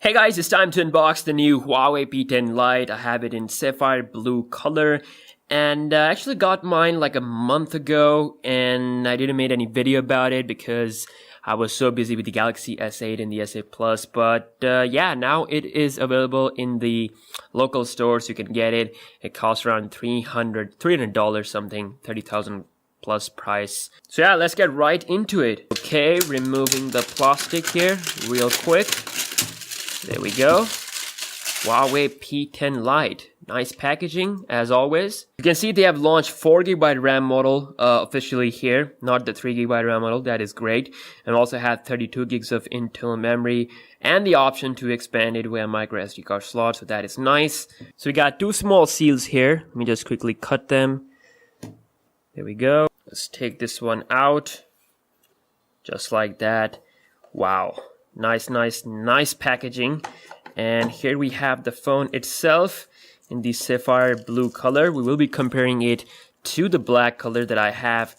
Hey guys, it's time to unbox the new Huawei P10 Lite. I have it in sapphire blue color and I actually got mine like a month ago and I didn't make any video about it because I was so busy with the Galaxy S8 and the S8 Plus. But yeah, now it is available in the local stores. You can get it. It costs around $300 something, 30,000 plus price. So yeah, let's get right into it. Okay, removing the plastic here real quick. There we go. Huawei P10 Lite. Nice packaging, as always. You can see they have launched 4GB RAM model officially here, not the 3GB RAM model. That is great. And also have 32 gigs of internal memory and the option to expand it with a micro SD card slot. So that is nice. So we got two small seals here. Let me just quickly cut them. There we go. Let's take this one out. Just like that. Wow. Nice packaging. And here we have the phone itself in the sapphire blue color. We will be comparing it to the black color that I have.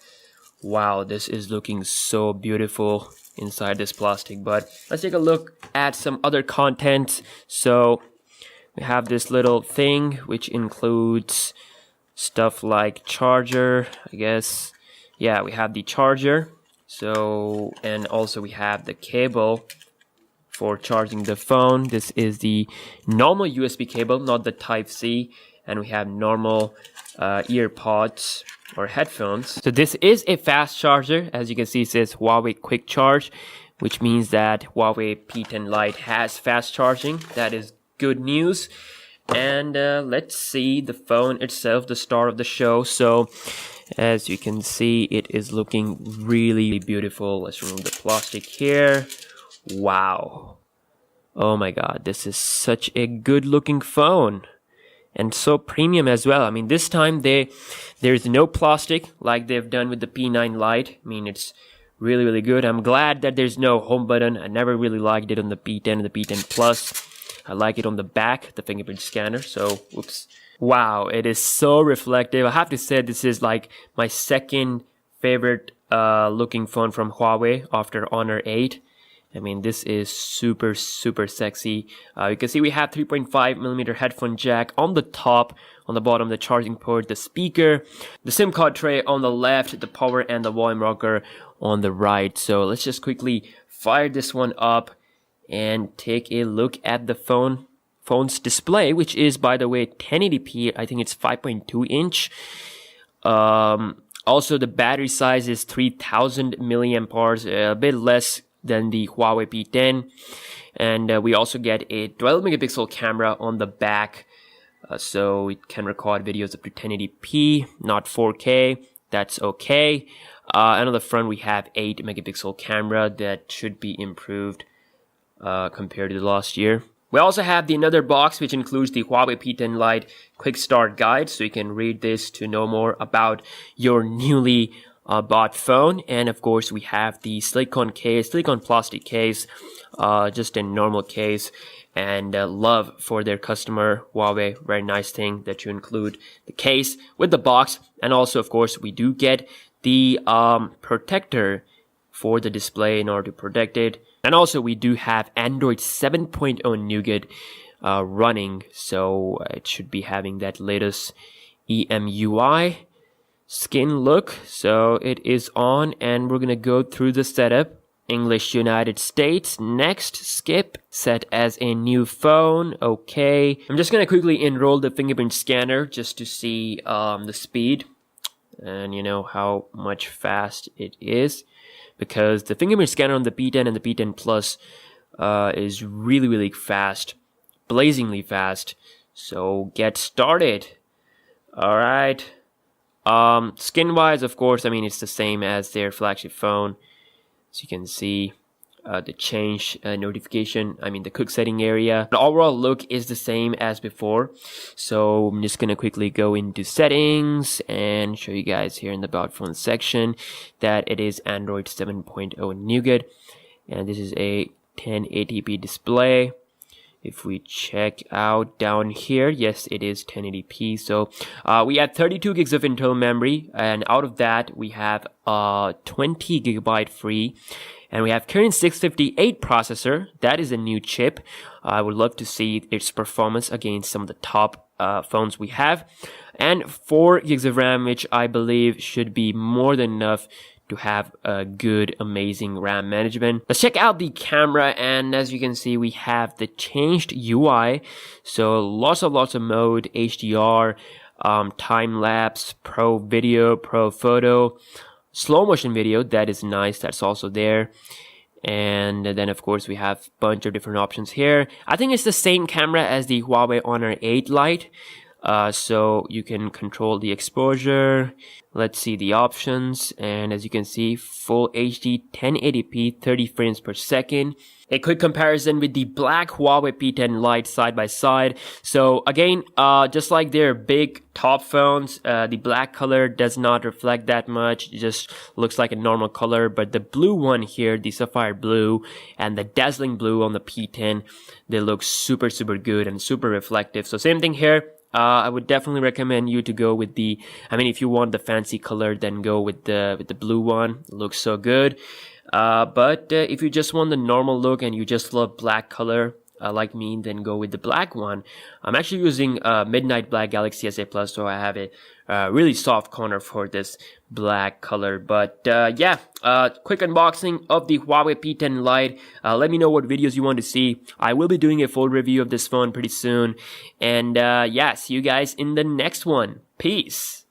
Wow, this is looking so beautiful inside this plastic. But let's take a look at some other content. So we have this little thing which includes stuff like charger, I guess. Yeah, we have the charger. So, and also we have the cable for charging the phone. This is the normal USB cable, not the Type-C, and we have normal ear pods or headphones. So this is a fast charger. As you can see, it says Huawei Quick Charge, which means that Huawei P10 Lite has fast charging. That is good news. And let's see the phone itself, the star of the show. So as you can see, it is looking really beautiful. Let's remove the plastic here. Wow. Oh my god, this is such a good looking phone. And so premium as well. I mean, this time there's no plastic like they've done with the P9 Lite. I mean, it's really good. I'm glad that there's no home button. I never really liked it on the P10 and the P10 Plus. I like it on the back, the fingerprint scanner. So, whoops. Wow, it is so reflective. I have to say this is like my second favorite looking phone from Huawei after Honor 8. I mean, this is super sexy. You can see we have 3.5mm headphone jack on the top, on the bottom, the charging port, the speaker, the SIM card tray on the left, the power and the volume rocker on the right. So let's just quickly fire this one up and take a look at the phone's display, which is, by the way, 1080p. I think it's 5.2 inch. Also, the battery size is 3000 milliamperes, a bit less than the Huawei P10. And we also get a 12 megapixel camera on the back, so it can record videos up to 1080p, not 4K. That's okay. And on the front we have 8 megapixel camera that should be improved compared to the last year. We also have the another box which includes the Huawei P10 Lite Quick Start Guide, so you can read this to know more about your newly bought phone. And of course we have the silicone plastic case, just a normal case, and love for their customer Huawei. Very nice thing that you include the case with the box. And also of course we do get the protector for the display in order to protect it. And also we do have Android 7.0 Nougat running, so it should be having that latest EMUI skin look. So it is on, and we're gonna go through the setup. English United States, next, skip, set as a new phone. Okay, I'm just gonna quickly enroll the fingerprint scanner just to see the speed and you know how much fast it is, because the fingerprint scanner on the P10 and the P10 Plus is really fast, blazingly fast. So get started. All right. Skin wise, of course, I mean, it's the same as their flagship phone. So you can see the change notification, I mean the quick setting area. The overall look is the same as before. So I'm just gonna quickly go into settings and show you guys here in the about phone section that it is Android 7.0 Nougat, and this is a 1080p display. If we check out down here, yes, it is 1080p. So we have 32 gigs of internal memory, and out of that we have 20 gigabyte free. And we have Kirin 658 processor. That is a new chip. I would love to see its performance against some of the top phones we have. And 4 gigs of RAM, which I believe should be more than enough to have a good, amazing RAM management. Let's check out the camera, and as you can see, we have the changed UI. So lots of mode, HDR, time lapse, pro video, pro photo, slow motion video. That is nice. That's also there. And then of course we have a bunch of different options here. I think it's the same camera as the Huawei Honor 8 Lite. So you can control the exposure. Let's see the options, and as you can see, full HD 1080p 30 frames per second. A quick comparison with the black Huawei P10 Lite side by side. So again, just like their big top phones, the black color does not reflect that much. It just looks like a normal color. But the blue one here, the sapphire blue and the dazzling blue on the P10, they look super good and super reflective. So same thing here. I would definitely recommend you to go with the, if you want the fancy color, then go with the blue one. It looks so good. But if you just want the normal look and you just love black color, like me, then go with the black one. I'm actually using Midnight Black Galaxy SA Plus, so I have a really soft corner for this black color. But yeah, quick unboxing of the Huawei P10 Lite. Let me know what videos you want to see. I will be doing a full review of this phone pretty soon. And yeah, see you guys in the next one. Peace.